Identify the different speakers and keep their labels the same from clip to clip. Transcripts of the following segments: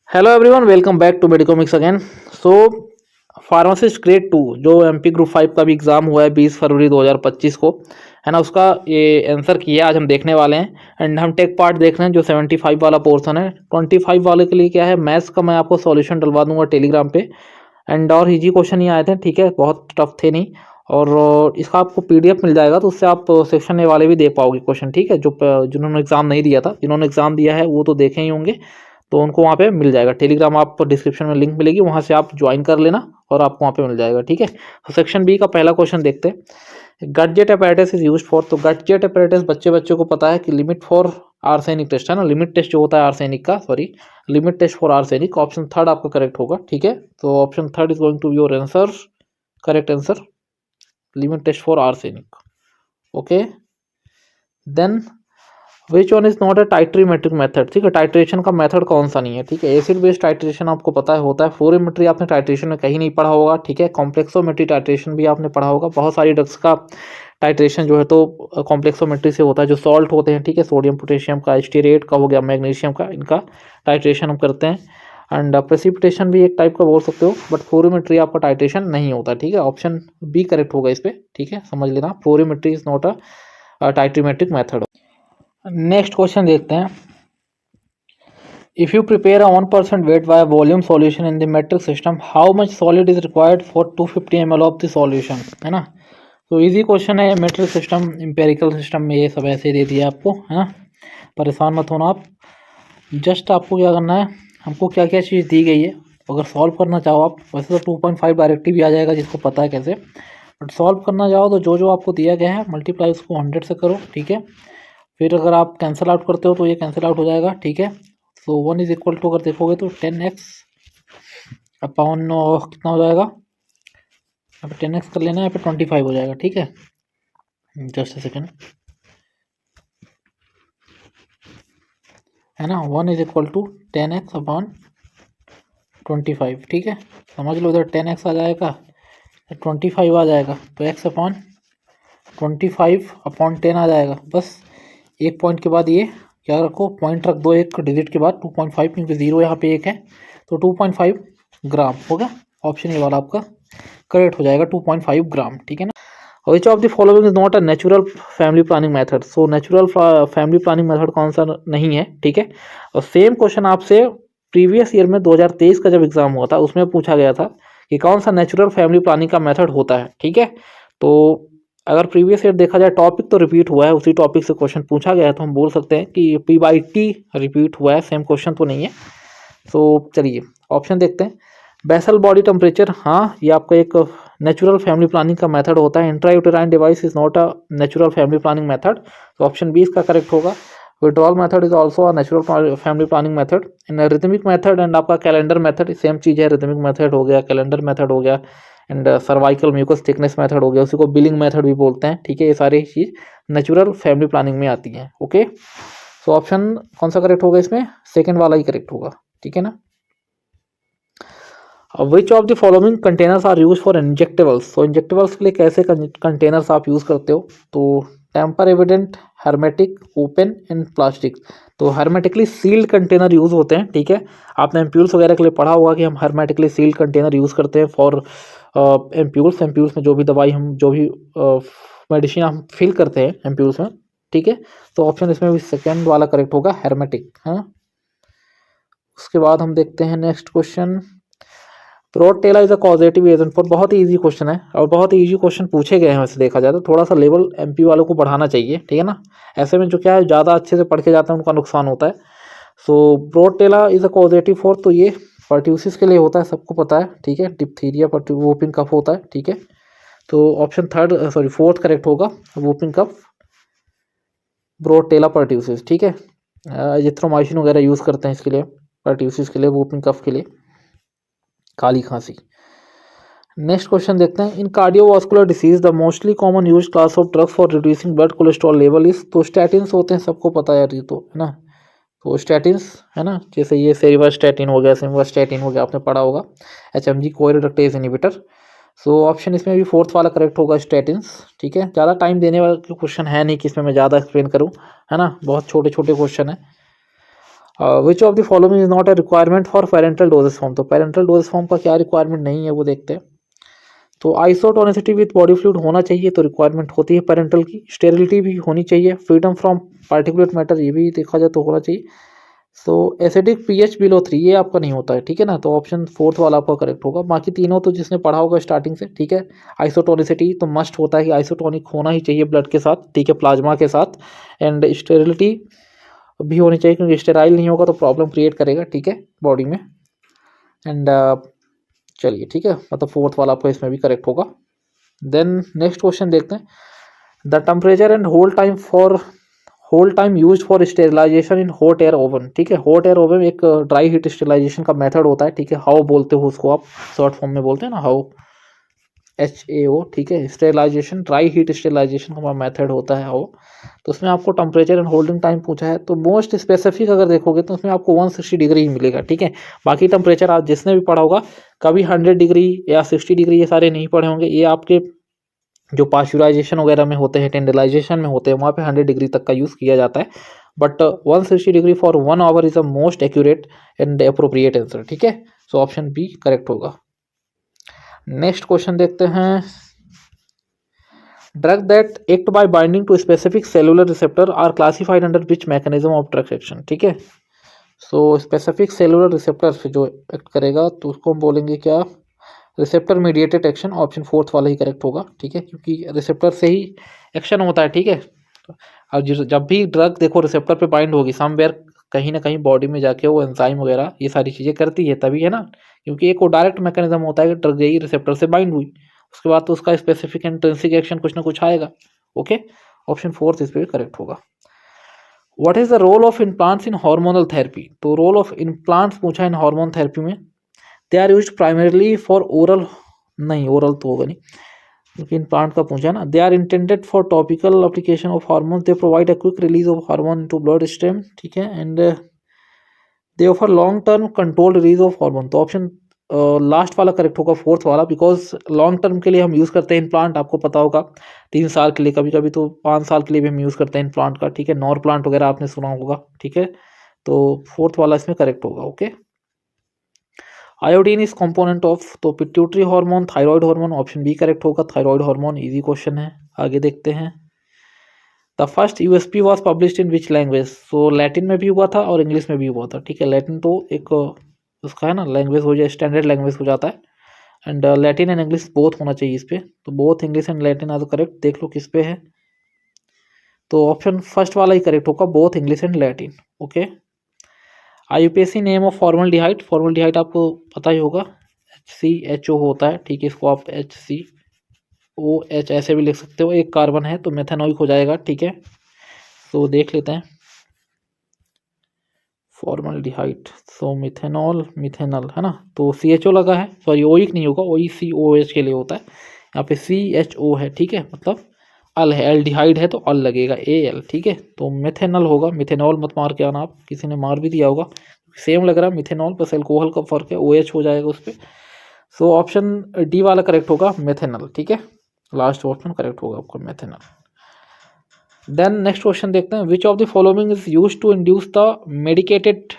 Speaker 1: Hello everyone, welcome back to Medicomix again. So pharmacist grade 2 जो MP group 5 का भी exam हुआ है 20 फरवरी 2025 को, है ना, उसका ये आंसर किया आज हम देखने वाले हैं। एंड हम टेक पार्ट देख रहे हैं जो 75 वाला पोर्सन है। 25 वाले के लिए क्या है, मैथ्स का मैं आपको सॉल्यूशन डलवा दूंगा टेलीग्राम पे। एंड और इजी क्वेश्चन ही आए थे, ठीक है, बहुत टफ थे नहीं। और इसका आपको पीडीएफ मिल जाएगा, तो उससे आप सेक्शन ए वाले भी देख पाओगे क्वेश्चन, ठीक है। जो जिन्होंने एग्ज़ाम नहीं दिया था, जिन्होंने एग्ज़ाम दिया है वो तो देखे ही होंगे, तो उनको वहाँ पे मिल जाएगा। टेलीग्राम आप डिस्क्रिप्शन में लिंक मिलेगी, वहाँ से आप ज्वाइन कर लेना और आपको वहाँ पे मिल जाएगा, ठीक है। तो सेक्शन बी का पहला क्वेश्चन देखते हैं। गटजेट अपैरेटस इज यूज्ड फॉर, तो गटजेट अपैरेटस बच्चे को पता है कि लिमिट फॉर आर्सेनिक टेस्ट है ना, लिमिट टेस्ट जो होता है आर्सेनिक का, sorry, limit test for arsenic. Option third आपका करेक्ट होगा, ठीक है। तो option third is going to be your answer, correct answer, limit test for arsenic. Okay, then which one is not a titrimetric method, ठीक है। Titration का method कौन सा नहीं है, ठीक है। एसिड बेस्ड टाइट्रेशन आपको पता है होता है। फ्लोरीमेट्री आपने टाइट्रेशन में कहीं नहीं पढ़ा होगा, ठीक है। कॉम्प्लेक्सोमेट्री टाइट्रेशन भी आपने पढ़ा होगा। बहुत सारी ड्रग्स का टाइट्रेशन जो है तो कॉम्प्लेक्सोमेट्री से होता है। जो सॉल्ट होते हैं, ठीक है, सोडियम पोटेशियम का, स्टीरेट का हो गया, मैग्नीशियम का, इनका टाइट्रेशन हम करते हैं। एंड प्रेसिपिटेशन भी एक टाइप का बोल सकते हो, बट फ्लोरीमेट्री आपका टाइट्रेशन नहीं होता, ठीक है। ऑप्शन बी करेक्ट होगा इस पर, ठीक है, समझ लेना। Fluorimetry is not a titrimetric method. Next question देखते हैं। If you prepare a 1% weight by volume solution in the metric system, how much solid is required for 250 ml of the solution, है ना। तो इजी क्वेश्चन है। Metric system, imperial system में ये सब ऐसे दे दिया आपको, है ना। परेशान मत होना आप, जस्ट आपको क्या करना है, हमको क्या क्या चीज़ दी गई है, अगर सॉल्व करना चाहो आप, वैसे तो 2.5 डायरेक्टली भी आ जाएगा जिसको पता है कैसे, बट सॉल्व करना चाहो तो जो जो आपको दिया गया है मल्टीप्लाई उसको 100 से करो, ठीक है। फिर अगर आप कैंसिल आउट करते हो तो ये कैंसिल आउट हो जाएगा, ठीक है। सो 1 इज इक्वल टू, अगर देखोगे तो 10x अपॉन कितना हो जाएगा, यहाँ पे 10x कर लेना, यहाँ पे 25 हो जाएगा, ठीक है। जस्ट अ सेकेंड, है ना। 1 is equal to 10x upon 25, ठीक है। समझ लो, इधर 10x आ जाएगा, 25 आ जाएगा, तो x अपॉन 25 अपॉन 10 आ जाएगा। बस एक पॉइंट के बाद ये क्या रखो, पॉइंट रख दो एक डिजिट के बाद 2.5, क्योंकि जीरो यहाँ पे एक है, तो 2.5 ग्राम होगा। ऑप्शन ये वाला आपका करेक्ट हो जाएगा, 2.5 ग्राम, ठीक है ना। Which of the following is not a natural family planning method, so natural family planning method कौन सा नहीं है, ठीक है। और सेम क्वेश्चन आपसे प्रीवियस ईयर में 2023 का जब एग्जाम हुआ था उसमें पूछा गया था कि कौन सा नेचुरल फैमिली प्लानिंग का मेथड होता है, ठीक है। तो अगर प्रीवियस ईयर देखा जाए, टॉपिक तो रिपीट हुआ है, उसी टॉपिक से क्वेश्चन पूछा गया है, तो हम बोल सकते हैं कि P/T रिपीट हुआ है, सेम क्वेश्चन तो नहीं है। तो चलिए ऑप्शन देखते हैं। बेसल बॉडी टेम्परेचर, हाँ, ये आपका एक नेचुरल फैमिली प्लानिंग का मेथड होता है। Intrauterine device is not a natural family planning method, तो ऑप्शन बी इसका करेक्ट होगा। Withdrawal method is also a natural family planning method. इन रिथमिक मेथड एंड आपका कैलेंडर मेथड सेम चीज़ है। रिथमिक मेथड हो गया, कैलेंडर मेथड हो गया, and cervical mucus thickness method हो गया, उसी को बिलिंग मेथड भी बोलते हैं, ठीक है। ये सारी चीज़ नेचुरल फैमिली प्लानिंग में आती हैं, ओके। सो ऑप्शन कौन सा करेक्ट होगा इसमें, सेकंड वाला ही करेक्ट होगा, ठीक है ना। Which of the following containers are use for injectables, तो इंजेक्टेबल्स के लिए कैसे कंटेनर्स आप यूज़ करते हो, तो tamper evident, hermetic, open and plastic. तो हर्मेटिकली सील्ड कंटेनर यूज़ होते हैं, ठीक है। आपने एम्प्यूल्स वगैरह के लिए पढ़ा होगा कि हम हर्मेटिकली सील्ड कंटेनर यूज़ करते हैं फॉर एम्प्यूल्स में जो भी दवाई हम, जो भी मेडिसिन हम फिल करते हैं एम्प्यूल्स में, ठीक है। तो ऑप्शन इसमें भी सेकेंड वाला करेक्ट होगा, हर्मेटिक, है। उसके बाद हम देखते हैं next question. Protella is a causative agent for, बहुत ही इजी क्वेश्चन है और बहुत ही इजी क्वेश्चन पूछे गए हैं। वैसे देखा जाए तो थोड़ा सा लेवल एमपी वालों को बढ़ाना चाहिए, ठीक है ना। ऐसे में जो क्या है, ज़्यादा अच्छे से पढ़ के जाते हैं उनका नुकसान होता है। सो प्रोटेला इज अ कॉजेटिव फॉर, तो ये पर्ट्यूसिस के लिए होता है, सबको पता है, ठीक है। डिप्थीरिया वोपिंग कफ होता है, ठीक है। तो option third, sorry fourth correct होगा, वोपिंग कफ, ब्रोटेला पर्ट्यूसिस, ठीक है। एजिथ्रोमाइसिन वगैरह यूज़ करते हैं इसके लिए, पर्ट्यूसिस के लिए, वोपिंग कफ के लिए, काली खांसी। नेक्स्ट क्वेश्चन देखते हैं। In cardiovascular disease the mostly common use class of drugs for reducing blood cholesterol level is, तो स्टैटिन्स होते हैं, सबको पता है यार ये तो, है ना। तो स्टैटिन्स, है ना, जैसे ये सेरिवास्टैटिन हो गया, सिम्वास्टैटिन हो गया, आपने पढ़ा होगा, एचएमजी कोरिडक्टेज इनहिबिटर। सो ऑप्शन इसमें भी फोर्थ वाला करेक्ट होगा, स्टैटिन्स, ठीक है। ज़्यादा टाइम देने वाला क्वेश्चन है नहीं कि इसमें मैं ज़्यादा एक्सप्लेन करूँ, है ना, बहुत छोटे छोटे क्वेश्चन है। Which of the following is not a requirement for parental doses form, तो पेरेंटल डोजेस फॉर्म का क्या रिक्वायरमेंट नहीं है वो देखते हैं। तो आइसोटोनिसिटी विथ बॉडी फ्लूइड होना चाहिए, तो रिक्वायरमेंट होती है पेरेंटल की। स्टेरिलिटी भी होनी चाहिए, फ्रीडम फ्रॉम पार्टिकुलेट मैटर ये भी देखा जाए तो होना चाहिए। सो एसिडिक पीएच बिलो 3 ये आपका नहीं होता है, ठीक है ना, तो ऑप्शन फोर्थ वाला आपका करेक्ट होगा। बाकी तीनों तो जिसने पढ़ा होगा स्टार्टिंग से, ठीक है। आइसोटोनिसिटी तो मस्ट होता है कि आइसोटोनिक होना ही चाहिए ब्लड के साथ, ठीक है, प्लाज्मा के साथ। एंड स्टेरिलिटी भी होनी चाहिए, क्योंकि स्टेराइल नहीं होगा तो प्रॉब्लम क्रिएट करेगा, ठीक है, बॉडी में। एंड चलिए ठीक है, मतलब फोर्थ वाला आपका इसमें भी करेक्ट होगा। देन नेक्स्ट क्वेश्चन देखते हैं। The temperature and hold time use for sterilization in hot air oven, ठीक है। हॉट एयर ओवन एक ड्राई हीट स्टेरिलाइजेशन का मेथड होता है, ठीक है। हाउ बोलते हो उसको आप, शॉर्ट फॉर्म में बोलते हैं ना, हाउ, HAO, ठीक है। स्टेरिलाइजेशन, ड्राई हीट स्टेरिलाइजेशन का मेथड होता है हाउ। तो उसमें आपको टेम्परेचर एंड होल्डिंग टाइम पूछा है, तो मोस्ट स्पेसिफिक अगर देखोगे तो उसमें आपको 160 डिग्री ही मिलेगा, ठीक है। बाकी टेम्परेचर आप जिसने भी पढ़ा होगा, कभी 100 डिग्री या 60 डिग्री ये सारे नहीं पढ़े होंगे। ये आपके जो पास्चुराइजेशन वगैरह में होते हैं, टेंडलाइजेशन में होते हैं, वहाँ पे 100 डिग्री तक का यूज़ किया जाता है। But 160 degree for 1 hour is the most accurate and appropriate answer, ठीक है। सो ऑप्शन बी करेक्ट होगा। नेक्स्ट क्वेश्चन देखते हैं। Drug that act by binding to specific cellular receptor are classified under which mechanism of drug action, ठीक है। So specific cellular receptor से जो act करेगा तो उसको हम बोलेंगे क्या, receptor mediated action. Option fourth वाला ही करेक्ट होगा, ठीक है, क्योंकि रिसेप्टर से ही एक्शन होता है, ठीक है। और जब भी ड्रग देखो रिसेप्टर पे बाइंड होगी समवेयर, कहीं ना कहीं बॉडी में जाके वो एंजाइम वगैरह ये सारी चीज़ें करती है, तभी है ना, क्योंकि एक वो डायरेक्ट मैकेनिज्म होता है कि ड्रग यही रिसेप्टर से बाइंड हुई, उसके बाद तो उसका स्पेसिफिक इंट्रिंसिक एक्शन कुछ ना कुछ आएगा। ओके, ऑप्शन फोर्थ इस पर करेक्ट होगा। What is the role of implants in hormonal therapy, तो रोल ऑफ इम्प्लांट्स पूछा इन हार्मोन थेरेपी में। They are use primarily for oral, नहीं ओरल तो होगा नहीं, क्योंकि इम्प्लांट का पूछा है ना। They are intended for topical application of hormone, they provide a quick release of hormone to blood stream, ठीक है। And they offer long term control release of hormone, तो ऑप्शन लास्ट वाला करेक्ट होगा, fourth वाला, because long term के लिए हम use करते हैं इम्प्लांट, आपको पता होगा 3 साल के लिए, कभी कभी तो 5 साल के लिए भी हम यूज़ करते हैं इम्प्लांट का, ठीक है। नॉर प्लांट वगैरह आपने सुना होगा, ठीक है, तो फोर्थ वाला इसमें करेक्ट होगा। Okay, iodine is component of, तो pituitary hormone, thyroid hormone, option B correct होगा, थायराइड हार्मोन। इजी क्वेश्चन है, आगे देखते हैं। The first USP was published in which language, so Latin में भी हुआ था और इंग्लिश में भी हुआ था, ठीक है। लैटिन तो एक उसका है ना लैंग्वेज हो जाए, स्टैंडर्ड लैंग्वेज हो जाता है। And Latin and English both होना चाहिए इस पे, तो both English and Latin are correct. देख लो किस पे है, तो ऑप्शन फर्स्ट वाला ही करेक्ट होगा, both English and Latin. Okay, IUPAC name of formaldehyde, formaldehyde आपको पता ही होगा, HCHO होता है, ठीक है। इसको आप HCOH ऐसे भी लिख सकते हो, एक कार्बन है तो मेथेनोइक हो जाएगा, ठीक है। तो देख लेते हैं फॉर्मल्डिहाइड, सो मिथेनॉल, मिथेनल है ना, तो CHO लगा है, सॉरी ओइक नहीं होगा, OECOH के लिए होता है, यहाँ पे CHO है, ठीक है, मतलब अल है, एल्डिहाइड है तो अल लगेगा, AL, ठीक है। तो मिथेनल होगा, मिथेनॉल मत मार के आना आप, किसी ने मार भी दिया होगा, सेम लग रहा है मिथेनॉल, बस एल्कोहल का फर्क है, OH हो जाएगा उस पर। सो ऑप्शन डी वाला करेक्ट होगा, मिथेनल, ठीक है, लास्ट ऑप्शन करेक्ट होगा आपका मिथेनल। देन नेक्स्ट क्वेश्चन देखते हैं। Which of the following is use to induce the medicated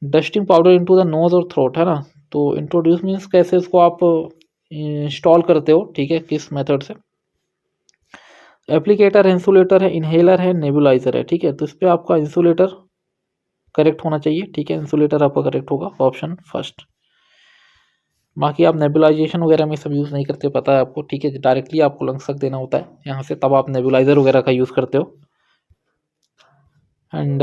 Speaker 1: dusting powder into the nose और थ्रोट, है ना, तो इंट्रोड्यूस मीन्स कैसे उसको आप इंस्टॉल करते हो, ठीक है, किस मेथड से। एप्लीकेटर है, इंसुलेटर है, इनहेलर है, नेबुलाइजर है, ठीक है। तो इस पर आपका इंसुलेटर करेक्ट होना चाहिए, ठीक है, इंसुलेटर आपका करेक्ट होगा, ऑप्शन फर्स्ट। बाकी आप नेबुलाइजेशन वगैरह में सब यूज़ नहीं करते, पता है आपको, ठीक है, डायरेक्टली आपको लंग्स तक देना होता है यहाँ से, तब आप नेबुलाइजर वगैरह का यूज़ करते हो। And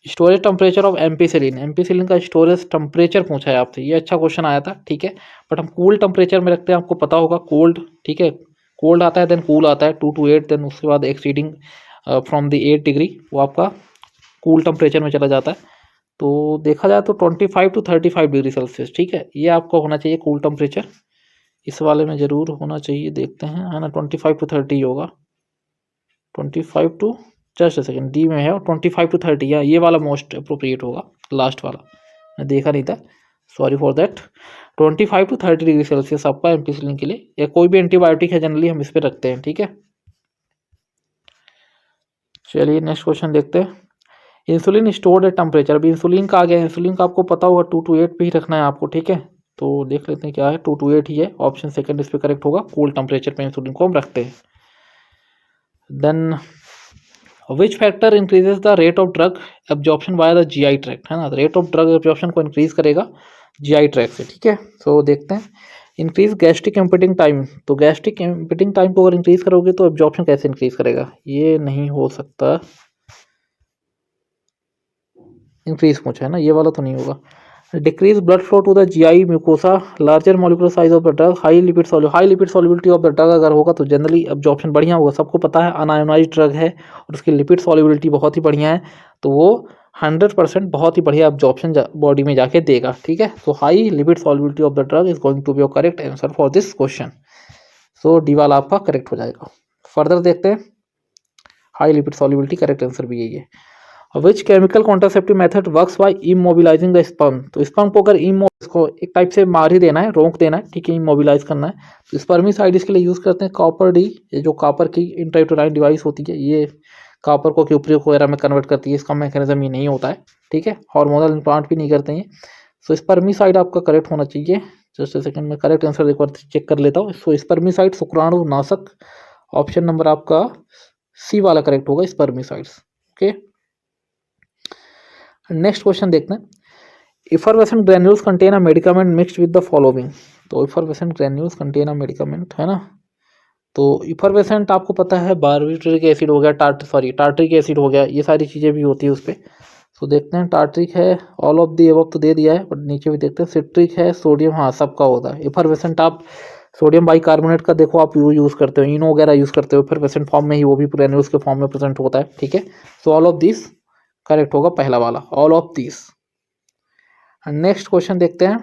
Speaker 1: storage temperature of ampicillin, ampicillin का स्टोरेज टेम्परेचर पूछा है आपसे, ये अच्छा क्वेश्चन आया था, ठीक है। बट हम कूल टेम्परेचर में रखते हैं, आपको पता होगा, कोल्ड, ठीक है, कोल्ड आता है देन कूल आता है, 2 to 8, देन उसके बाद एक्सीडिंग फ्रॉम द 8 डिग्री, वो आपका कूल टेम्परेचर में चला जाता है। तो देखा जाए तो 25 to 35 डिग्री सेल्सियस, ठीक है, ये आपका होना चाहिए कूल टेम्परेचर, इस वाले में ज़रूर होना चाहिए, देखते हैं, है ना, 25 to 30 होगा, 25 to, जस्ट सेकेंड, डी में है, और 25 to 30 या ये वाला मोस्ट अप्रोप्रिएट होगा, लास्ट वाला मैं देखा नहीं था, sorry for that. 25 to 30 degree Celsius आपका एम्पीसिलिन के लिए, या कोई भी एंटीबायोटिक है जनरली हम इस पर रखते हैं, ठीक है। चलिए नेक्स्ट क्वेश्चन देखते हैं। इंसुलिन स्टोर्ड एट टेम्परेचर, अभी इंसुलिन का आ गया, इंसुलिन का आपको पता होगा 2 to 8 पे ही रखना है आपको, ठीक है। तो देख लेते हैं क्या है, 2 to 8 ही है, ऑप्शन सेकंड इस पे करेक्ट होगा, कोल्ड टेम्परेचर पे इंसुलिन को हम रखते हैं। Then which factor increases the rate of drug absorption by the GI tract, है ना, रेट ऑफ ड्रग एब्जॉर्प्शन को इंक्रीज करेगा जीआई ट्रैक्ट से, ठीक है। सो देखते हैं, इंक्रीज गैस्ट्रिक एम्पिटिंग टाइम, तो गैस्ट्रिक एम्पिटिंग टाइम को अगर इंक्रीज करोगे तो एब्जॉर्प्शन कैसे इंक्रीज करेगा, ये नहीं हो सकता, इंक्रीज पूछा है ना, ये वाला तो नहीं होगा। Decrease blood flow to the GI mucosa, larger molecular size of the drug, high lipid solubility of the drug अगर होगा तो जनरली एब्जॉर्प्शन बढ़िया होगा, सबको पता है अनायोनाइज ड्रग है और उसकी लिपिड सॉल्युबिलिटी बहुत ही बढ़िया है, तो वो 100% बहुत ही बढ़िया एब्जॉर्प्शन बॉडी में जाके देगा, ठीक है। So high lipid solubility of the drug is going to be your correct answer for this question. So D वाला आपका करेक्ट हो जाएगा। फर्दर देखते हैं, high lipid solubility correct answer भी यही है। Which chemical contraceptive method works by immobilising the sperm, तो स्पर्म को अगर इसको एक टाइप से मार ही देना है, रोक देना है, ठीक है, इमोबिलाइज करना है, तो स्पर्मिसाइड इसके लिए यूज करते हैं कॉपर डी, ये जो कॉपर की इंट्रायूटेराइन डिवाइस होती है, ये कॉपर को क्यूप्रिक वगैरह में कन्वर्ट करती है, इसका मैकेनिज्म ये नहीं होता है, ठीक है, हार्मोनल इम्प्लांट भी नहीं करते हैं। सो स्पर्मिसाइड आपका करेक्ट होना चाहिए। जस्ट सेकंड में करेक्ट आंसर एक बार चेक कर लेता हूँ। सो स्पर्मिसाइड शुक्राणु नाशक, ऑप्शन नंबर आपका सी वाला करेक्ट होगा, स्पर्मिसाइड्स, ओके। नेक्स्ट क्वेश्चन देखते हैं, effervescent granules contain a medicament mixed with the following, तो effervescent granules contain a medicament, है ना, तो इफरवेसेंट आपको पता है बार्बिट्रिक एसिड हो गया, टार्ट्रिक एसिड हो गया, ये सारी चीज़ें भी होती है उस पर। तो देखते हैं, टार्ट्रिक है, ऑल ऑफ दी एबव तो दे दिया है, बट नीचे भी देखते हैं, सिट्रिक है, सोडियम, हाँ सबका होता है इफरवेसेंट। आप सोडियम बाइकार्बोनेट का देखो, आप यूज़ करते हो, इनो वगैरह यूज़ करते हो, इफरवेसेंट फॉर्म में ही, वो भी ग्रैन्यूल्स के फॉर्म में प्रेजेंट होता है, ठीक है। So all of this correct होगा, पहला वाला, all of this. Next question देखते हैं,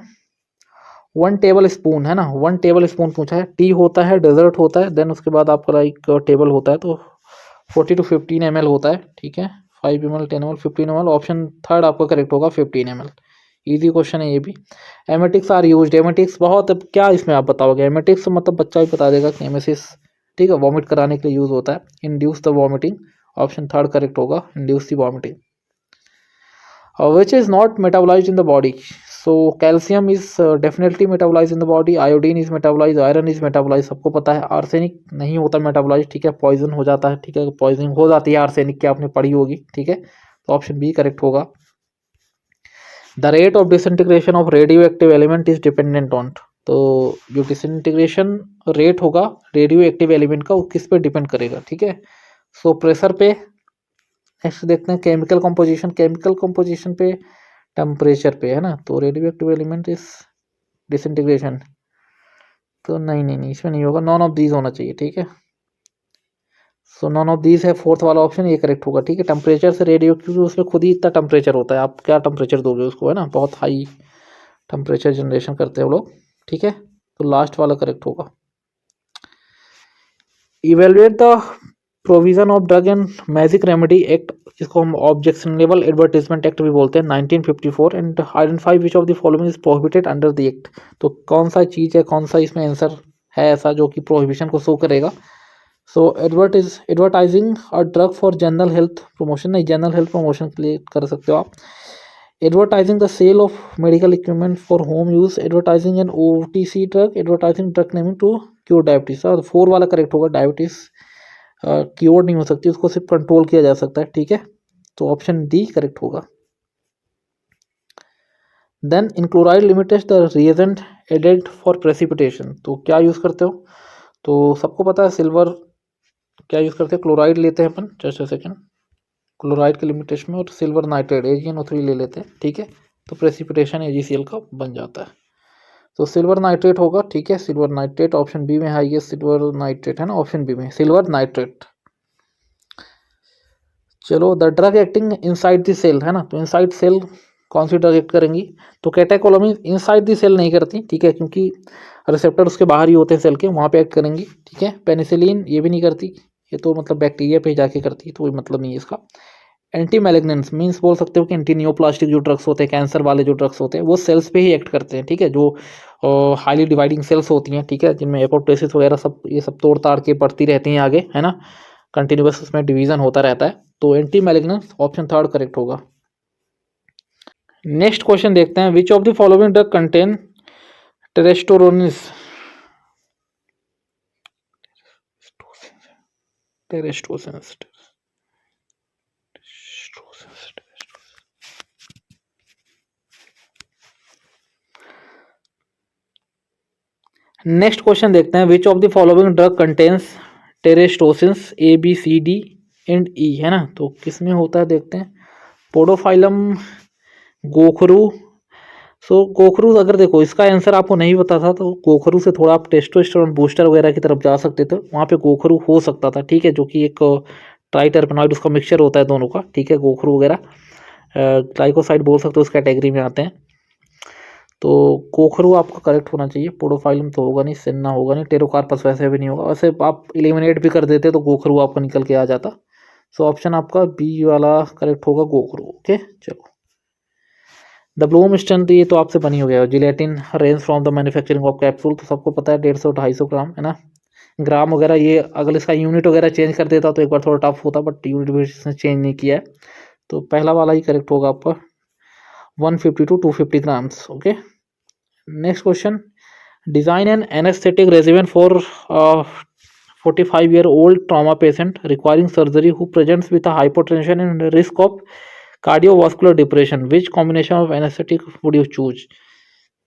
Speaker 1: 1 टेबल स्पून, है ना, 1 टेबल स्पून पूछा है, टी होता है, डेजर्ट होता है, देन उसके बाद आपका लाइक टेबल होता है, तो 40 to 15 ml होता है, ठीक है, 5 ml, 10 ml, 15 ml, option third आपका करेक्ट होगा, 15 ml। इजी क्वेश्चन है ये भी। एमेटिक्स आर यूज्ड, एमेटिक्स बहुत, अब क्या इसमें आप बताओगे, एमेटिक्स मतलब बच्चा ही बता देगा कि एमेसिस, ठीक है, वॉमिट कराने के लिए यूज होता है, induce the vomiting, option third correct होगा, induce the vomiting. Which is not metabolized in the body, so calcium is definitely metabolized in the body, iodine is metabolized, iron is metabolized, सबको पता है, arsenic नहीं होता metabolise, ठीक है, poison हो जाता है, ठीक है, पॉइजनिंग हो जाती है आर्सेनिक की, आपने पढ़ी होगी, ठीक है, तो ऑप्शन बी करेक्ट होगा। The rate of disintegration of radio active element is dependent on, तो जो डिसइंटीग्रेशन रेट होगा रेडियो एक्टिव एलिमेंट का, वो किस पे डिपेंड करेगा, ठीक है, सो प्रेशर पे। नेक्स्ट देखते हैं, केमिकल कंपोजिशन पे, टेम्परेचर पे, है ना, तो रेडियो एक्टिव एलिमेंट इस डिसइंटीग्रेशन, तो नहीं इसमें नहीं होगा, नॉन ऑफ दीज होना चाहिए, ठीक है, सो नॉन ऑफ दीज है फोर्थ वाला ऑप्शन, ये करेक्ट होगा, ठीक है। टेम्परेचर से रेडियो, क्योंकि उसमें खुद ही इतना टेम्परेचर होता है, आप क्या टेम्परेचर दोगे उसको, है ना, बहुत हाई टेम्परेचर जनरेशन करते हैं वो लोग, ठीक है, तो लास्ट वाला करेक्ट होगा। Evaluate the provision of drug and magic remedy act, जिसको हम ऑब्जेक्शनेबल एडवर्टाइजमेंट एक्ट भी बोलते हैं, 1954, and identify which of the following is prohibited under the act, तो कौन सा चीज़ है, कौन सा इसमें आंसर है ऐसा जो कि प्रोहिबिशन को शो करेगा। So advertising a drug for general health promotion, नहीं, जनरल हेल्थ प्रमोशन के लिए कर सकते हो आप। Advertising the sale of medical equipment for home use, advertising an OTC drug, advertising drug naming to cure diabetes, 4 वाला correct होगा, diabetes cure नहीं हो सकती, उसको सिर्फ कंट्रोल किया जा सकता है, ठीक है, तो ऑप्शन डी करेक्ट होगा। Then in chloride limited the reagent added for precipitation, तो क्या यूज़ करते हो, तो सबको पता है सिल्वर, क्या यूज़ करते हैं, क्लोराइड लेते हैं अपन, जस्ट सेकेंड, क्लोराइड के लिमिटेशन में, और सिल्वर नाइट्रेट AgNO3 ले लेते हैं, ठीक है, तो प्रेसिपिटेशन AgCl का बन जाता है, तो सिल्वर नाइट्रेट होगा, ठीक है, सिल्वर नाइट्रेट ऑप्शन बी में है, ये सिल्वर नाइट्रेट है ना, ऑप्शन बी में सिल्वर नाइट्रेट। चलो, the drug acting inside the cell, है ना, तो इनसाइड सेल कौन सी ड्रग एक्ट करेंगी, तो कैटेकोलोमिन इनसाइड द सेल नहीं करती, ठीक है, क्योंकि रिसेप्टर उसके बाहर ही होते हैं सेल के, वहाँ पे एक्ट करेंगी, ठीक है। पेनिसिलिन ये भी नहीं करती, ये तो मतलब बैक्टीरिया पे जाके करती है, तो कोई मतलब नहीं है इसका। एंटी मैलिग्नेंस मीन्स बोल सकते हो कि एंटी नियोप्लास्टिक जो ड्रग्स होते हैं, कैंसर वाले जो ड्रग्स होते हैं, वो सेल्स पे ही एक्ट करते हैं, ठीक है, जो हाईली डिवाइडिंग सेल्स होती हैं, ठीक है, जिनमें एपोप्टोसिस वगैरह सब ये सब तोड़ ताड़ के बढ़ती रहती हैं आगे, है ना, कंटिन्यूस उसमें डिवीजन होता रहता है। तो anti malignance option third correct होगा। नेक्स्ट क्वेश्चन देखते हैं, which of the following drug contain terrestoronis terrestosis. Next question देखते हैं, which of the following drug contains terrestosis A B C D and E, है ना। तो किस में होता है देखते हैं, पोडोफाइलम, गोखरू। सो गोखरू अगर देखो इसका आंसर आपको नहीं पता था तो गोखरू से थोड़ा आप टेस्टोस्टेरोन बूस्टर वगैरह की तरफ जा सकते थे, वहाँ पे गोखरू हो सकता था, ठीक है, जो कि एक ट्राइटरपेनॉइड उसका मिक्सचर होता है दोनों का, ठीक है, गोखरू वगैरह ग्लाइकोसाइड बोल सकते हो, उस कैटेगरी में आते हैं। तो गोखरू आपका करेक्ट होना चाहिए, पोडोफाइलम तो होगा नहीं, सेन्ना होगा नहीं, टेरोकार्पस वैसे भी नहीं होगा, वैसे आप इलिमिनेट भी कर देते तो गोखरू आपका निकल के आ जाता। सो ऑप्शन आपका बी वाला करेक्ट होगा, गोखरू। ओके चलो, द ब्लूम स्ट्रेंथ ये तो आपसे बनी हो गया, gelatin range from the manufacturing of capsule तो सबको पता है 150-250 ग्राम, है ना। ग्राम वगैरह ये अगर इसका यूनिट वगैरह चेंज कर देता तो एक बार थोड़ा टफ होता, बट यूनिट भी इसने चेंज नहीं किया है, तो पहला वाला ही करेक्ट होगा आपका 150 to 250 grams. Okay next question, design N anaesthetic regiment for 45-year-old trauma patient requiring surgery who presents with a hypotension and risk of cardiovascular depression, which combination of anesthetic would you choose।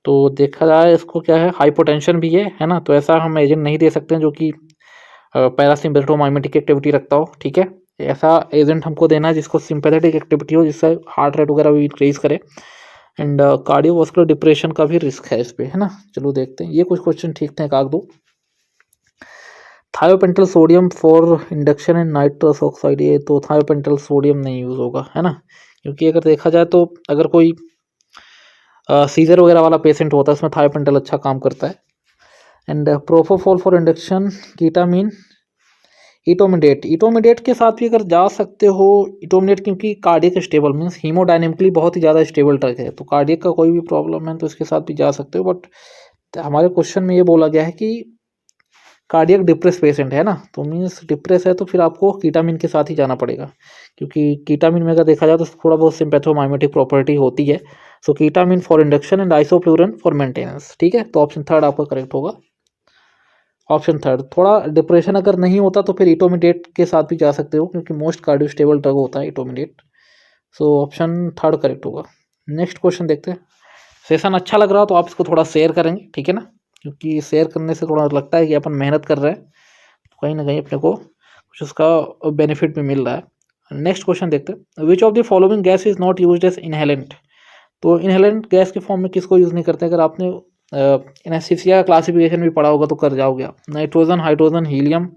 Speaker 1: तो देखा जाए इसको क्या है, hypotension भी है ना, तो ऐसा हम एजेंट नहीं दे सकते हैं जो कि पैरासिम्पैथोमाइमेटिक एक्टिविटी रखता हो, ठीक है। ऐसा एजेंट हमको देना है जिसको सिंपैथेटिक एक्टिविटी हो, जिससे हार्ट रेट वगैरह भी इंक्रीज करे, एंड कार्डियोवास्कुलर डिप्रेशन का भी रिस्क है इस पे, है ना। चलो देखते हैं, ये कुछ क्वेश्चन ठीक ठाक आग दो। Thiopental sodium for induction in nitrous oxide, ये तो थायोपेंटल सोडियम नहीं यूज़ होगा, है ना, क्योंकि अगर देखा जाए तो अगर कोई सीजर वगैरह वाला पेशेंट होता है उसमें थायोपेंटल अच्छा काम करता है। And propofol for induction, ketamine, etomidate के साथ भी अगर जा सकते हो, इटोमिडेट क्योंकि कार्डियक स्टेबल मीन्स हीमोडायनेमिकली बहुत ही ज़्यादा स्टेबल ड्रग है, तो कार्डियक का कोई भी प्रॉब्लम है तो इसके साथ भी जा सकते हो, बट हमारे क्वेश्चन में ये बोला गया है कि कार्डियक डिप्रेस पेशेंट है ना, तो मीन्स डिप्रेस है तो फिर आपको कीटामिन के साथ ही जाना पड़ेगा, क्योंकि कीटामिन में अगर देखा जाए तो थोड़ा बहुत सिम्पैथोमाइमेटिक प्रॉपर्टी होती है। So ketamine for induction and isoflurane for maintenance, ठीक है, तो ऑप्शन थर्ड आपका करेक्ट होगा, ऑप्शन थर्ड। थोड़ा डिप्रेशन अगर नहीं होता तो फिर इटोमिडेट के साथ भी जा सकते हो, क्योंकि मोस्ट कार्डियोस्टेबल ड्रग होता है इटोमिडेट। सो ऑप्शन थर्ड करेक्ट होगा। नेक्स्ट क्वेश्चन देखते हैं, सेशन अच्छा लग रहा हो तो आप इसको थोड़ा शेयर करेंगे, ठीक है ना, क्योंकि शेयर करने से थोड़ा लगता है कि अपन मेहनत कर रहे हैं, तो कहीं ना कहीं अपने को कुछ उसका बेनिफिट भी मिल रहा है। नेक्स्ट क्वेश्चन देखते हैं, which of the following gas is not used as inhalant. तो इनहेलेंट गैस के फॉर्म में किसको यूज़ नहीं करते, अगर आपने एनेस्थीसिया क्लासिफिकेशन भी पढ़ा होगा तो कर जाओगे आप, nitrogen, hydrogen, helium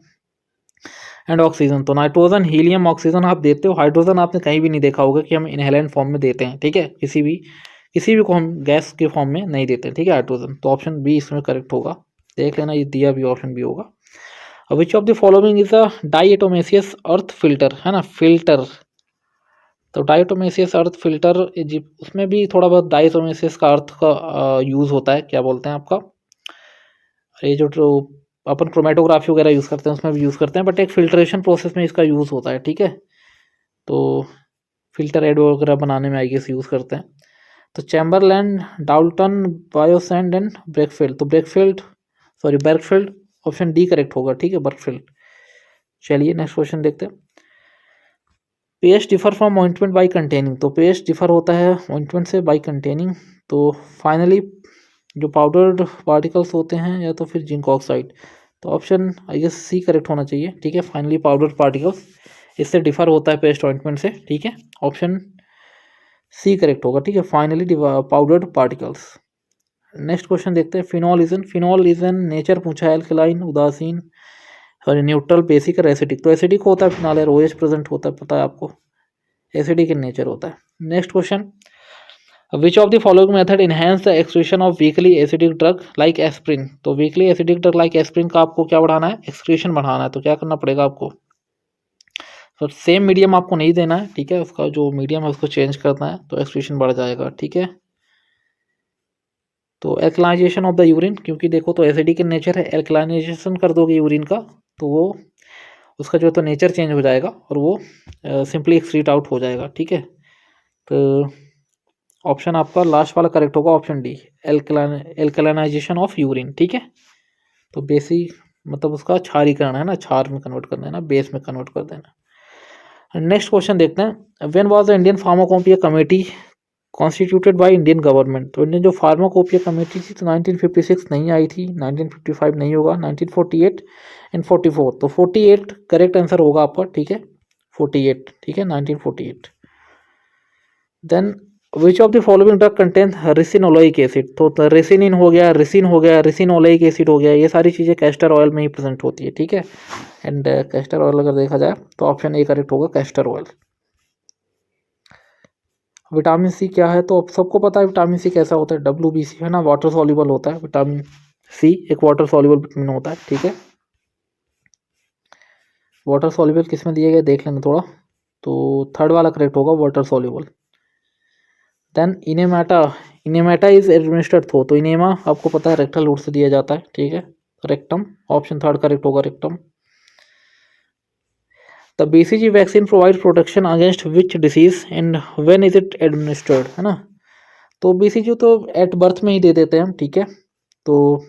Speaker 1: and oxygen. तो नाइट्रोजन, हीलियम, ऑक्सीजन आप देते हो, हाइड्रोजन आपने कहीं भी नहीं देखा होगा कि हम इनहेलेंट फॉर्म में देते हैं, ठीक है, किसी भी को हम गैस के फॉर्म में नहीं देते, ठीक है, हाइड्रोजन। तो ऑप्शन बी इसमें करेक्ट होगा, देख लेना, ये दिया भी ऑप्शन बी होगा। Which of the following is a diatomaceous earth filter, है ना, फिल्टर। तो डाइएटोमेसियस अर्थ फिल्टर, उसमें भी थोड़ा बहुत डाइएटोमेसियस का अर्थ का यूज़ होता है, क्या बोलते हैं आपका, ये जो अपन क्रोमेटोग्राफी वगैरह यूज़ करते हैं उसमें भी यूज़ करते हैं, बट एक फिल्ट्रेशन प्रोसेस में इसका यूज़ होता है, ठीक है। तो फिल्टर एड वगैरह बनाने में आई गेस यूज़ करते हैं। तो चैम्बरलैंड, डाल्टन, बायोसैंड एंड ब्रेकफील्ड, तो बर्कफील्ड ऑप्शन डी करेक्ट होगा, ठीक है, बर्कफील्ड। चलिए नेक्स्ट क्वेश्चन देखते हैं, paste differ from ointment by containing. तो पेस्ट डिफर होता है ऑइंटमेंट से बाई कंटेनिंग, तो फाइनली जो पाउडर्ड पार्टिकल्स होते हैं या तो फिर जिंक ऑक्साइड, तो option I guess C correct होना चाहिए, ठीक है, फाइनली पाउडर्ड पार्टिकल्स, इससे डिफर होता है पेस्ट ऑइंटमेंट से, ठीक है, ऑप्शन सी करेक्ट होगा, ठीक है, finely powdered particles. Next question देखते हैं, फिनॉल इज एन नेचर पूछा है, एल्कलाइन, उदासीन, सॉरी न्यूट्रल, बेसिक और एसिडिक। तो एसिडिक होता है फिनॉल, यार OH प्रेजेंट होता है, पता है आपको, एसिडिक इन नेचर होता है। Next question, which of the following method enhance the excretion of weakly acidic drug like aspirin. तो weakly acidic drug like aspirin का आपको क्या बढ़ाना है, एक्सक्रीशन बढ़ाना है, तो क्या करना पड़ेगा आपको, तो सेम मीडियम आपको नहीं देना है, ठीक है, उसका जो मीडियम है उसको चेंज करना है, तो एक्सक्रीशन बढ़ जाएगा, ठीक है। तो एल्कलाइजेशन ऑफ द यूरिन, क्योंकि देखो तो एसिडिक इन नेचर है, एल्कलाइजेशन कर दोगे यूरिन का तो वो उसका जो है तो नेचर चेंज हो जाएगा और वो सिंपली एक्सक्रीट आउट हो जाएगा, ठीक है। तो ऑप्शन आपका लास्ट वाला करेक्ट होगा, ऑप्शन डी, एल्कलाइनाइजेशन ऑफ यूरिन, ठीक है। तो बेसिक मतलब उसका क्षारीकरण है ना, क्षार में कन्वर्ट कर देना, बेस में कन्वर्ट कर देना। नेक्स्ट क्वेश्चन देखते हैं, when was the Indian pharmacopoeia committee constituted by Indian government. तो इंडियन जो फार्माकोपिया कमेटी थी तो 1956 नहीं आई थी, 1955 नहीं होगा, 1948 एंड 44। तो 48 करेक्ट आंसर होगा आपका, ठीक है, 48, ठीक है, 1948। Then which of the following drug contain ricinoleic acid. तो रेसिनिन हो गया, रिसिन हो गया, रिसिनोलोइक एसिड हो गया, ये सारी चीज़ें कैस्टर ऑयल में ही प्रेजेंट होती है, ठीक है। एंड कैस्टर ऑयल अगर देखा जाए तो ऑप्शन ए करेक्ट होगा, कैस्टर ऑयल। विटामिन सी क्या है, तो अब सबको पता है विटामिन सी कैसा होता है, WBC है ना, वाटर सॉल्युबल होता है। विटामिन सी एक वाटर सॉल्युबल विटामिन होता है, ठीक है। वाटर सॉल्युबल किस में दिए गए देख लेंगे थोड़ा, तो थर्ड वाला करेक्ट होगा, water soluble. Then enemata, enemata is administered through. तो इनेमा आपको पता है रेक्टल रूट से दिया जाता है, ठीक है, रेक्टम, ऑप्शन थर्ड करेक्ट होगा, rectum. The BCG vaccine provide protection against which disease and when is it administered, है ना। तो BCG तो एट बर्थ में ही दे देते हैं हम, ठीक है। तो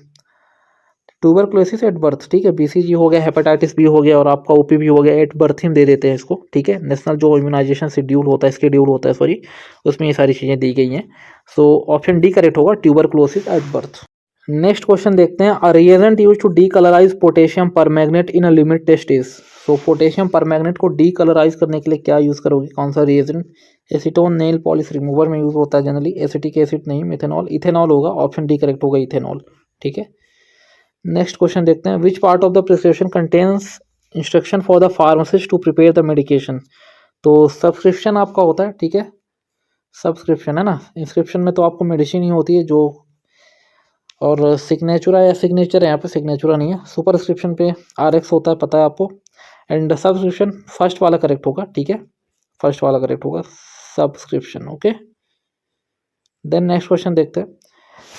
Speaker 1: ट्यूबरक्लोसिस एट बर्थ, ठीक है, BCG हो गया, हेपेटाइटिस बी हो गया और आपका OPV हो गया, एट बर्थ ही दे देते हैं इसको, ठीक है। नेशनल जो इम्यूनाइजेशन शेड्यूल होता है, स्केड्यूल होता है सॉरी, उसमें ये सारी चीज़ें दी गई हैं। सो ऑप्शन डी करेक्ट होगा, tuberculosis at birth. Next question देखते हैं, a reagent use to decolourise potassium permanganate in a limit test is. So potassium permanganate को डीकलराइज करने के लिए क्या यूज़ करोगे, कौन सा reagent. Acetone nail polish remover में यूज होता है जनरली, एसिटिक एसिड नहीं, मिथेनॉल, इथेनॉल होगा, ऑप्शन डी करेक्ट होगा, इथेनॉल, ठीक है। नेक्स्ट क्वेश्चन देखते हैं, which part of the prescription contains instruction for the pharmacist to prepare the medication. तो सब्सक्रिप्शन आपका होता है, ठीक है, सब्सक्रिप्शन है ना, इंस्क्रिप्शन में तो आपको मेडिसिन ही होती है जो, और सिग्नेचुरा या सिग्नेचर यहाँ पे सिग्नेचुरा नहीं है, सुपरस्क्रिप्शन पे RX होता है, पता है आपको। एंड सब्सक्रिप्शन फर्स्ट वाला करेक्ट होगा, ठीक है, फर्स्ट वाला करेक्ट होगा, subscription, okay. Then next question देखते हैं,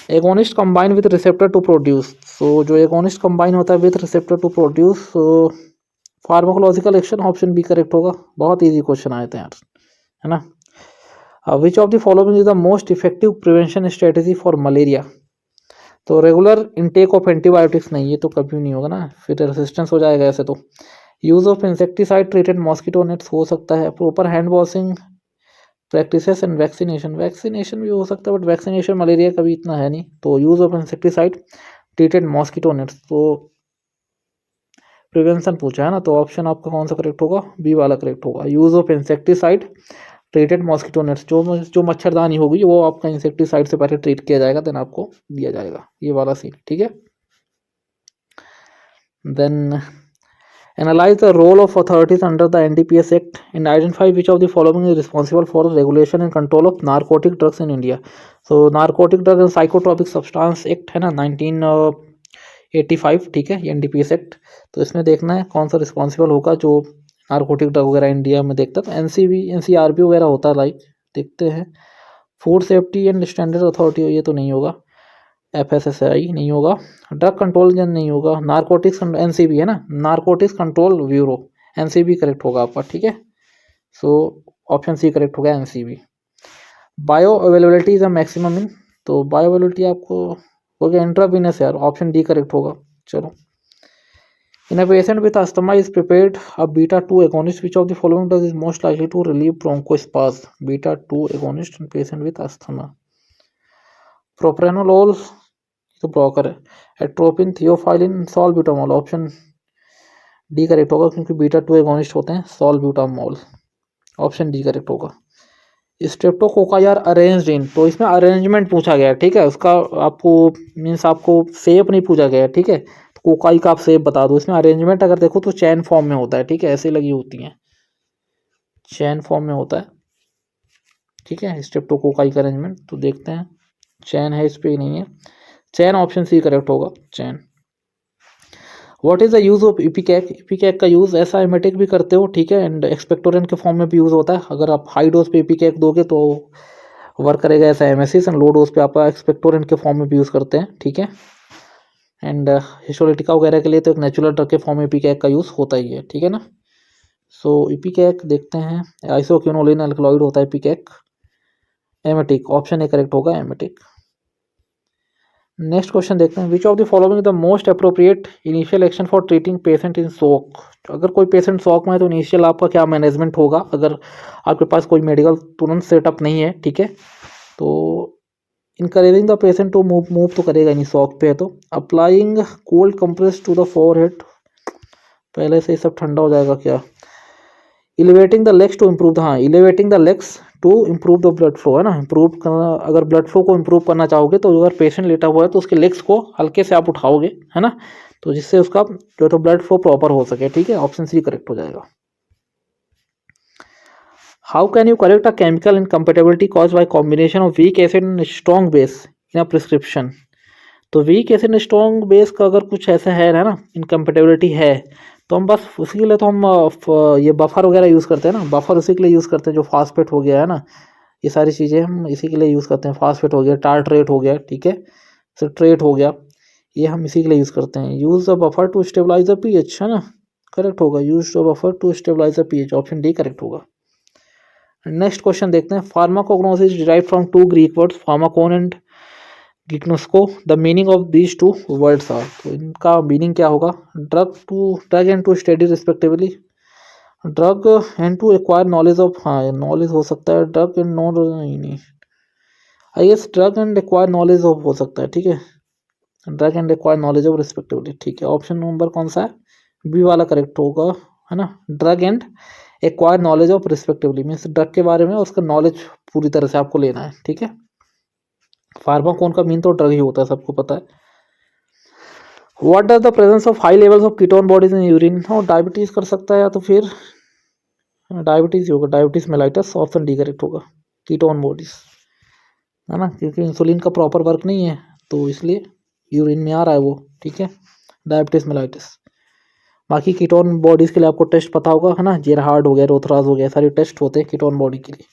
Speaker 1: agonist combine with receptor to produce. So जो एगोनिस्ट कंबाइन होता है with receptor to produce pharmacological action, option B correct होगा। बहुत इजी क्वेश्चन आए थे यार, है ना। Which of the following is the most effective prevention strategy for malaria. So regular intake of antibiotics नहीं, ये तो कभी नहीं होगा ना, फिर रेसिस्टेंस हो जाएगा ऐसे तो। Use of insecticide treated mosquito nets हो सकता है, proper hand washing practices and vaccination, vaccination भी हो सकता है बट वैक्सीनेशन मलेरिया का भी इतना है नहीं। तो use of insecticide treated mosquito nets, तो प्रिवेंशन पूछा है ना, तो ऑप्शन आपका कौन सा करेक्ट होगा, बी वाला करेक्ट होगा, use of insecticide treated mosquito nets. जो मच्छरदानी होगी वो आपका इंसेक्टिसाइड से पहले ट्रीट किया जाएगा, देन आपको दिया जाएगा, ये वाला सीन, ठीक है। Then analyse the role of authorities under the NDPS act and identify which of the following is responsible for regulation and control of narcotic drugs in India. So narcotic drug and psychotropic substance act है ना, 1985, ठीक है, ये NDPS act. तो इसमें देखना है कौन सा रिस्पॉन्सिबल होगा जो नारकोटिक ड्रग वगैरह इंडिया में देखता है। तो NCRB वगैरह होता है, लाइक देखते हैं, food safety and standard authority, ये तो नहीं होगा, FSSAI नहीं होगा, ड्रग कंट्रोल जन नहीं होगा, नारकोटिक्स NCB है ना, narcotics control bureau, NCB correct होगा आपका, ठीक है। सो ऑप्शन सी करेक्ट होगा, NCB। Bio availability is a maximum in, तो बायो अवेलेबिलिटी आपको हो गया इंट्रावीनस यार, ऑप्शन डी करेक्ट होगा। चलो, in a patient with asthma is prepared a beta two agonist, which of the following drug is most likely to relieve bronchospasm. Beta two agonist in patient with asthma, propranolol तो blocker है, atropine, theophylline, salbutamol, option D correct होगा क्योंकि beta two agonist होते हैं, salbutamol, option D correct होगा। Streptococci are arranged in, तो इसमें arrangement पूछा गया है, ठीक है, उसका आपको मीन्स आपको शेप नहीं पूछा गया है, ठीक है, तो कोकाई का आप शेप बता दो। इसमें अरेंजमेंट अगर देखो तो चैन फॉर्म में होता है, ठीक है, ऐसे लगी होती हैं, चैन फॉर्म में होता है, ठीक है, स्ट्रेप्टोकोकाई का अरेंजमेंट। तो देखते हैं, चैन है इस पर नहीं है, चैन, ऑप्शन सी करेक्ट होगा, चैन। What is the use of ipecac, ipecac का यूज एसाइमेटिक भी करते हो, ठीक है, एंड एक्सपेक्टोरेंट के फॉर्म में भी यूज होता है। अगर आप हाई डोज पे इपिकैक दोगे तो वर्क करेगा एसा एमेसिस, एंड लो डोज पे आप एक्सपेक्टोरेंट के फॉर्म में भी यूज करते हैं, ठीक है। एंड हिस्टोलिटिका वगैरह के लिए तो एक नेचुरल ड्रग के फॉर्म में इपिकैक का यूज़ होता ही है, ठीक है ना। सो इपिकैक देखते हैं, आइसोक्विनोलिन अल्कलॉइड होता है इपिकैक, एमेटिक, ऑप्शन ए करेक्ट होगा एमेटिक। नेक्स्ट क्वेश्चन देखते हैं, which of the following the most appropriate initial action for treating patient in shock. अगर कोई पेशेंट शॉक में है तो इनिशियल आपका क्या मैनेजमेंट होगा, अगर आपके पास कोई मेडिकल तुरंत सेटअप नहीं है, ठीक है, तो encouraging the patient to move तो करेगा नहीं शॉक पे है तो। Applying cold compress to the forehead, पहले से ही सब ठंडा हो जाएगा क्या। Elevating the legs to improve the, हाँ elevating the legs to improve the blood flow है ना, इम्प्रूव करना, अगर ब्लड फ्लो को इम्प्रूव करना चाहोगे तो अगर पेशेंट लेटा हुआ है तो उसके लेग्स को हल्के से आप उठाओगे है ना, तो जिससे उसका जो तो ब्लड फ्लो प्रॉपर हो सके, ठीक है, ऑप्शन सी करेक्ट हो जाएगा। How can you correct a chemical incompatibility cause by combination of weak acid and strong base in a prescription. तो वीक एसिड स्ट्रॉन्ग बेस का अगर कुछ ऐसा है ना, इनकम्पेटेबिलिटी है, तो हम बस उसी के लिए तो हम ये बफर वगैरह यूज़ करते हैं ना, बफर उसी के लिए यूज़ करते हैं, जो फास्फेट हो गया है ना, ये सारी चीज़ें हम इसी के लिए यूज़ करते हैं। फास्फेट हो गया, टार्ट्रेट हो गया, ठीक है, सिट्रेट हो गया, ये हम इसी के लिए यूज़ करते हैं। Use the buffer to stabilise the pH है ना, करेक्ट होगा, use the buffer to stabilise the pH, option D correct होगा। नेक्स्ट क्वेश्चन देखते हैं, pharmacognosy derived from two Greek words pharmakon and gignosko, the meaning of these two words are. तो इनका meaning क्या होगा, drug and to study respectively, drug and to acquire knowledge of, हाँ knowledge हो सकता है, ड्रग एंड नहीं आई guess drug and acquire knowledge of हो सकता है, ठीक है, drug and acquire knowledge of respectively, ठीक है, ऑप्शन नंबर कौन सा है, बी वाला करेक्ट होगा है ना, drug and acquire knowledge of respectively means drug के बारे में उसका नॉलेज पूरी तरह से आपको लेना है, ठीक है। फार्माकोन का मीन तो ड्रग ही होता है, सबको पता है। What does the presence of high levels of ketone bodies in urine, और डायबिटीज कर सकता है या तो फिर डायबिटीज ही होगा, diabetes mellitus, option D correct होगा, कीटोन बॉडीज है ना, क्योंकि इंसुलिन का प्रॉपर वर्क नहीं है तो इसलिए यूरिन में आ रहा है वो, ठीक है, डायबिटीज मेलाइटिस। बाकी कीटोन बॉडीज के लिए आपको टेस्ट पता होगा है ना, जेरहार्ड हो गया, रोथराज हो गया, सारे टेस्ट होते हैं कीटोन बॉडी के लिए,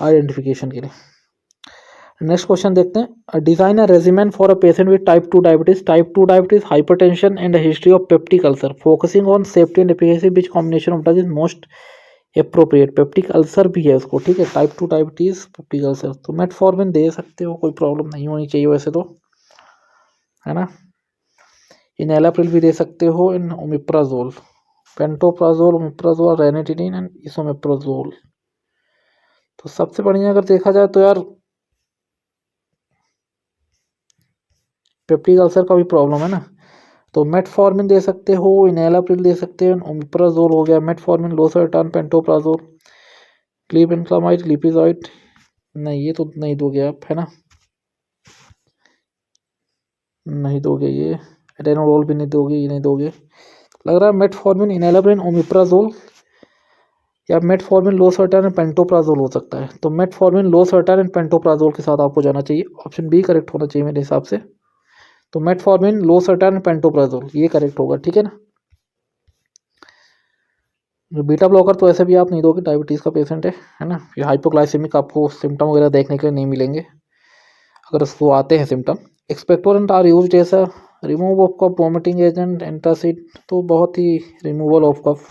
Speaker 1: आइडेंटिफिकेशन के लिए। नेक्स्ट क्वेश्चन देखते हैं, design a regimen for a patient with type 2 diabetes hypertension and history of peptic ulcer focusing on safety and efficacy which combination of drug is most appropriate. Peptic ulcer भी है उसको, ठीक है, type 2 diabetes peptic ulcer, तो metformin दे सकते हो, कोई problem नहीं होनी चाहिए वैसे तो है ना। इनएलाप्रिल भी दे सकते हो, इन ओमिप्राजोल, पेंटोप्राजोल, ओमिप्राजोल, रेनिटिनिन एंड इसोमेप्राजोल। तो सबसे बढ़िया अगर देखा जाए तो यार पेप्टिक अल्सर का भी प्रॉब्लम है ना, तो मेटफॉर्मिन दे सकते हो, इनएलाप्रिल दे सकते हो, ओमिप्राजोल हो गया, मेटफॉर्मिन, लोसर्टान, पेंटोप्राजोल, क्लीबेनक्लामाइड, लिपिजॉइड, नहीं ये तो नहीं दोगे आप है ना, नहीं दोगे, ये एटेनोल भी नहीं दोगे, ये नहीं दोगे, लग रहा है मेटफॉर्मिन, इनएलाप्रिल, ओमिप्राजोल या मेटफॉर्मिन, लोसर्टान एंड पेंटोप्राजोल हो सकता है। तो मेटफॉर्मिन, लोसर्टान एंड पेंटोप्राजोल के साथ आपको जाना चाहिए, ऑप्शन बी करेक्ट होना चाहिए मेरे हिसाब से। तो मेटफॉर्मिन, लोसर्टान एंड पेंटोप्राजोल ये करेक्ट होगा, ठीक है ना। बीटा ब्लॉकर तो ऐसे भी आप नहीं दोगे, डायबिटीज़ का पेशेंट है ना, फिर हाइपोग्लाइसेमिक आपको सिम्टम वगैरह देखने के लिए नहीं मिलेंगे अगर उसको आते हैं symptom. Expectorant are used as a remove of cough, vomiting agent, antacid, तो बहुत ही रिमूवल ऑफ कफ,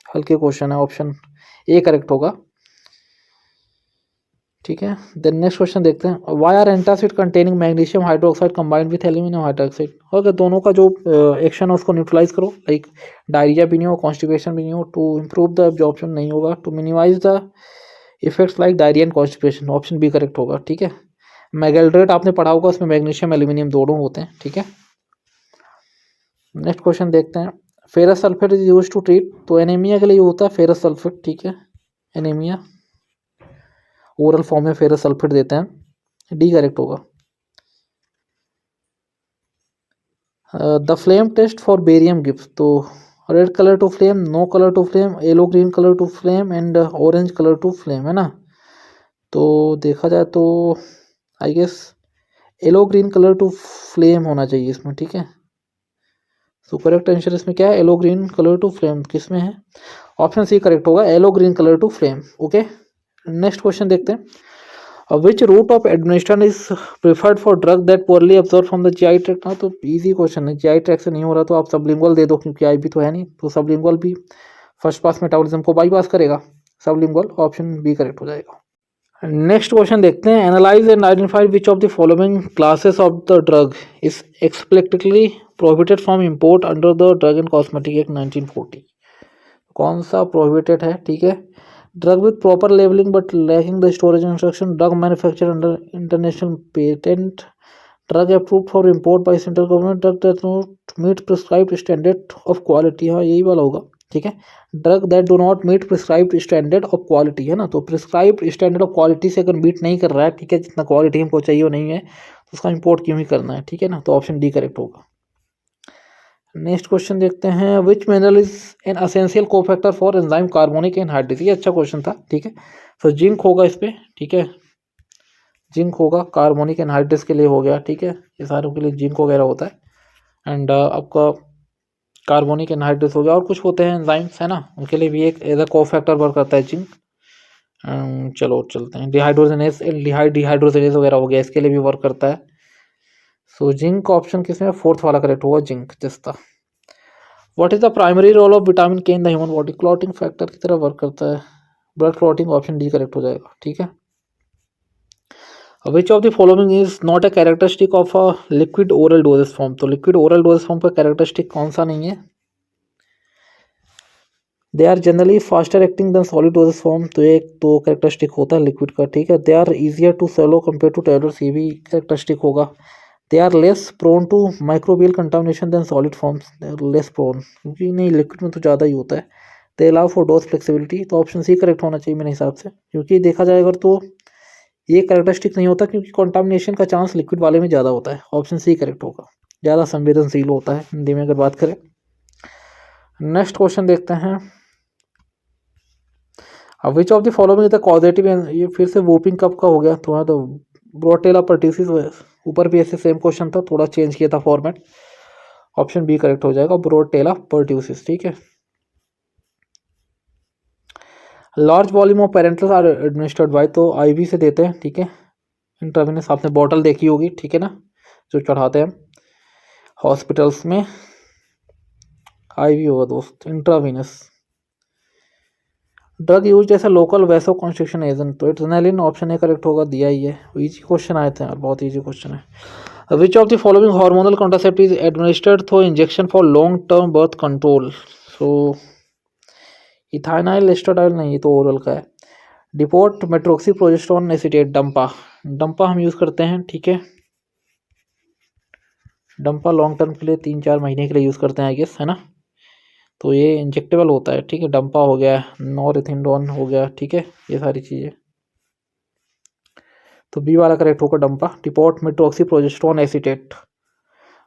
Speaker 1: हल्के क्वेश्चन है, ऑप्शन ए करेक्ट होगा, ठीक है। देन नेक्स्ट क्वेश्चन देखते हैं, why are antacid containing magnesium hydroxide combined with aluminium hydroxide. अगर दोनों का जो एक्शन है उसको न्यूट्रलाइज करो, लाइक डायरिया भी नहीं हो, कॉन्स्टिपेशन भी नहीं हो, टू इम्प्रूव द एब्जॉर्प्शन नहीं होगा, to minimise the effects like diarrhoea and constipation, option B correct होगा, ठीक है। मैगल्ड्रेट आपने पढ़ा होगा, उसमें मैग्नीशियम एल्यूमिनियम दोनों होते हैं, ठीक है। नेक्स्ट क्वेश्चन देखते हैं, ferrous sulphate is use to treat, तो एनीमिया के लिए होता है फेरस सल्फेट, ठीक है, एनीमिया ओरल फॉर्म में फेरस सल्फेट देते हैं, डी करेक्ट होगा। The flame test for barium gives, तो red colour to flame, no colour to flame, yellow green colour to flame and orange colour to flame है ना। तो देखा जाए तो I guess yellow green colour to flame होना चाहिए इसमें, ठीक है। तो करेक्ट आंसर इसमें क्या है, yellow green colour to flame, किस में है, ऑप्शन सी करेक्ट होगा, yellow green colour to flame, okay. Next question देखते हैं, which route of administration is preferred for drug that poorly absorb from the GI tract. हाँ तो easy question है, GI tract से नहीं हो रहा तो आप सबलिंगुअल दे दो, क्योंकि आई भी तो है नहीं, तो सबलिंगुअल भी फर्स्ट पास मेटाबॉलिज्म को बाईपास करेगा, सबलिंगुअल ऑप्शन बी करेक्ट हो जाएगा। नेक्स्ट क्वेश्चन देखते हैं, analyse and identify which of the following classes of the drug is explicitly prohibited from import under the drug and cosmetic act 1940। कौन सा prohibited है, ठीक है, drug with proper labelling but lacking the storage instruction, drug manufacture under international patent, drug approved for import by central government, drug that not meet prescribed standard of quality. हाँ यही वाला होगा, ठीक है, drug that do not meet prescribed standard of quality है ना, तो prescribed standard of quality से अगर मीट नहीं कर रहा है, ठीक है, जितना क्वालिटी हमको चाहिए वो नहीं है, तो उसका इंपोर्ट क्यों ही करना है, ठीक है ना, तो ऑप्शन डी करेक्ट होगा। नेक्स्ट क्वेश्चन देखते हैं, विच mineral is an essential cofactor for enzyme carbonic anhydrase. ये अच्छा क्वेश्चन था, ठीक है, तो जिंक होगा इस पे, ठीक है, जिंक होगा, कार्बोनिक एनहाइड्रेज के लिए हो गया, ठीक है, ये सारों के लिए जिंक वगैरह होता है। एंड आपका कार्बोनिक एनहाइड्रेज हो गया, और कुछ होते हैं एंजाइम्स है ना, उनके लिए भी एक एज अ कोफैक्टर वर्क करता है जिंक। चलो चलते हैं, डिहाइड्रोजनेस, डिहाइड्रोजनेस वगैरह हो गया, इसके लिए भी वर्क करता है। सो जिंक ऑप्शन किसमें, फोर्थ वाला करेक्ट होगा, जिंक जिसका। What is the primary role of vitamin K in the human body, clotting factor की तरह वर्क करता है, blood clotting, option D correct हो जाएगा, ठीक है। Which of the following is not a characteristic of a liquid oral dosage form, तो liquid oral dosage form का कैरेक्टरिस्टिक कौन सा नहीं है, they are generally faster acting than solid doses form, तो एक तो कैरेक्टरिस्टिक होता है लिक्विड का, ठीक है, they are easier to swallow compare to tablets, ये भी कैरेक्टरिस्टिक होगा, they are less prone to microbial contamination than solid forms, they are less prone, क्योंकि नहीं लिक्विड में तो ज़्यादा ही होता है, they allow for dose flexibility, तो ऑप्शन सी करेक्ट होना चाहिए मेरे हिसाब से, क्योंकि देखा जाए अगर तो ये कैरेक्टरिस्टिक नहीं होता, क्योंकि कंटामिनेशन का चांस लिक्विड वाले में ज़्यादा होता है, ऑप्शन सी करेक्ट होगा, ज़्यादा संवेदनशील होता है हिंदी में अगर बात करें। नेक्स्ट क्वेश्चन देखते हैं, अब विच of the following is the causative, ये फिर से वोपिंग कप का हो गया, तो ब्रोटेला पर्ट्यूसिस, ऊपर भी ऐसे सेम क्वेश्चन था, थोड़ा चेंज किया था फॉर्मेट, ऑप्शन बी करेक्ट हो जाएगा, ब्रोटेला पर्ट्यूसिस, ठीक है। Large volume of parenterals are administered by, तो आईवी से देते हैं, ठीक है, इंट्रावेनस, आपने बॉटल देखी होगी, ठीक है ना, जो चढ़ाते हैं हॉस्पिटल्स में, आईवी होगा दोस्त, intravenous. Drug use as a local vasoconstriction agent, तो एड्रेनालिन, ऑप्शन ए करेक्ट होगा, दिया ही है, इजी क्वेश्चन आए थे यार, बहुत इजी क्वेश्चन है। Which of the following hormonal contraceptive is administered through injection for long term birth control, so ethinyl estradiol नहीं, ये तो ओरल का है, depot medroxy progesterone acetate, DMPA, DMPA हम यूज़ करते हैं, ठीक है, डंपा लॉन्ग टर्म के लिए 3-4 महीने के लिए यूज़ करते हैं आई गेस, है ना, तो ये इंजेक्टेबल होता है, ठीक है, डंपा हो गया, नॉरथिंडोन हो गया, ठीक है, ये सारी चीज़ें, तो बी वाला करेक्ट होगा, DMPA, depot medroxy progesterone acetate.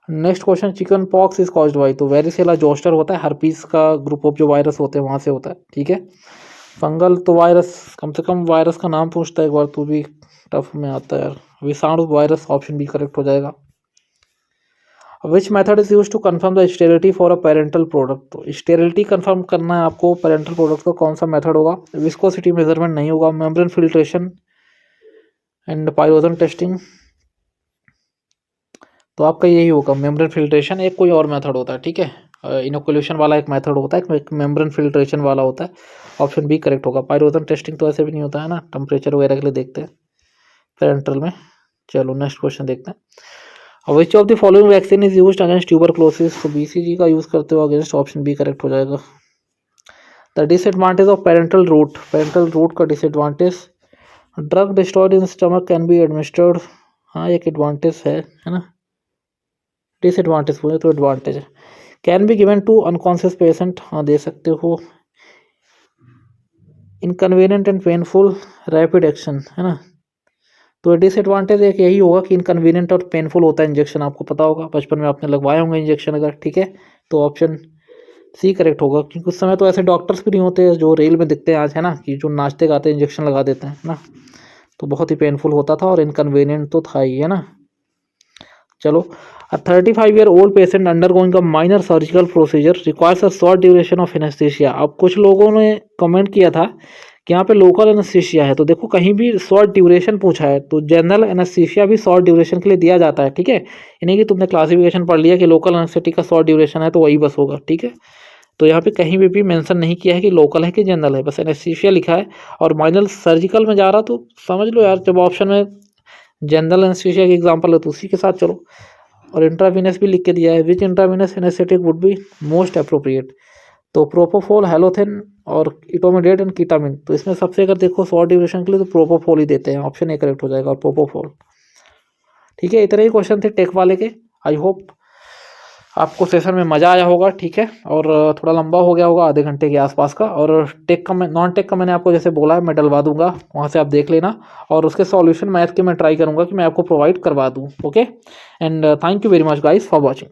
Speaker 1: Next question, chicken pox is caused by, तो वेरिसेला जोस्टर होता है, हर्पीस का ग्रुप ऑफ जो वायरस होते हैं वहाँ से होता है, ठीक है। फंगल तो वायरस, कम से कम वायरस का नाम पूछता है एक बार, तो भी टफ में आता है यार, विषाणु वायरस, ऑप्शन बी करेक्ट हो जाएगा। Which method is use to confirm the sterility for a parenteral product, तो स्टेरिलिटी कन्फर्म करना है आपको पेरेंटल प्रोडक्ट का, कौन सा मेथड होगा, विस्कोसिटी मेजरमेंट नहीं होगा, membrane filtration and pyrogen testing, तो आपका यही होगा, मेम्ब्रेन फिल्ट्रेशन, एक कोई और मेथड होता है, ठीक है, इनोकुलेशन वाला एक मेथड होता है, एक मेम्ब्रेन फिल्ट्रेशन वाला होता है, ऑप्शन बी करेक्ट होगा। पायरोजन टेस्टिंग तो ऐसे भी नहीं होता है ना, टेम्परेचर वगैरह के लिए देखते हैं पेरेंटल में। चलो नेक्स्ट क्वेश्चन देखते हैं, which of the following vaccine is used against tuberculosis, तो बीसीजी का यूज़ करते हो अगेंस्ट, ऑप्शन बी करेक्ट हो जाएगा। The disadvantage of parenteral route का disadvantage, drug destroyed in stomach can be administered, हाँ एक एडवांटेज है ना, डिसएडवांटेज पूछे तो एडवांटेज है। Can be given to unconscious patient, हाँ दे सकते हो। Inconvenient and painful rapid action, है ना, तो डिसएडवांटेज एक यही होगा कि इनकन्वीनियंट और पेनफुल होता है इंजेक्शन, आपको पता होगा, बचपन में आपने लगवाए होंगे इंजेक्शन अगर, ठीक है, तो ऑप्शन सी करेक्ट होगा, क्योंकि उस समय तो ऐसे डॉक्टर्स भी नहीं होते जो रेल में दिखते हैं आज, है ना, कि जो नाचते गाते इंजेक्शन लगा देते हैं ना, तो बहुत ही पेनफुल होता था और इनकन्वीनियंट तो था ही, है ना। चलो, a 35-year-old patient undergoing a minor surgical procedure requires a short duration of anesthesia। अब कुछ लोगों ने कमेंट किया था कि यहाँ पे लोकल एनेस्थीसिया है, तो देखो कहीं भी शॉर्ट ड्यूरेशन पूछा है तो जनरल एनेस्थीसिया भी शॉर्ट ड्यूरेशन के लिए दिया जाता है, ठीक है। यानी कि तुमने क्लासिफिकेशन पढ़ लिया कि लोकल एनेस्थेटिक का शॉर्ट ड्यूरेशन है तो वही बस होगा, ठीक है। तो यहाँ पे कहीं भी मेंशन नहीं किया है कि लोकल है कि जनरल है, बस एनेस्थीसिया लिखा है। और माइनर सर्जिकल में जा रहा तो समझ लो यार, जब ऑप्शन में जनरल एनेस्थीसिया की एग्जांपल है तो उसी के साथ चलो। और इंट्रावीनस भी लिख के दिया है, which intravenous anaesthetic would be most appropriate, तो प्रोपोफोल, हेलोथिन और इटोमिडेट एंड कीटामिन। तो इसमें सबसे अगर देखो शॉर्ट ड्यूरेशन के लिए तो प्रोपोफोल ही देते हैं, ऑप्शन ए करेक्ट हो जाएगा, और प्रोपोफोल, ठीक है। इतने ही क्वेश्चन थे टेक वाले के। आई होप आपको सेशन में मज़ा आया होगा, ठीक है। और थोड़ा लंबा हो गया होगा, आधे घंटे के आसपास का। और टेक का, नॉन टेक का मैंने आपको जैसे बोला है मैं डलवा दूंगा, वहाँ से आप देख लेना। और उसके सॉल्यूशन मैथ के मैं ट्राई करूँगा कि मैं आपको प्रोवाइड करवा दूँ, okay. And thank you very much guys for watching.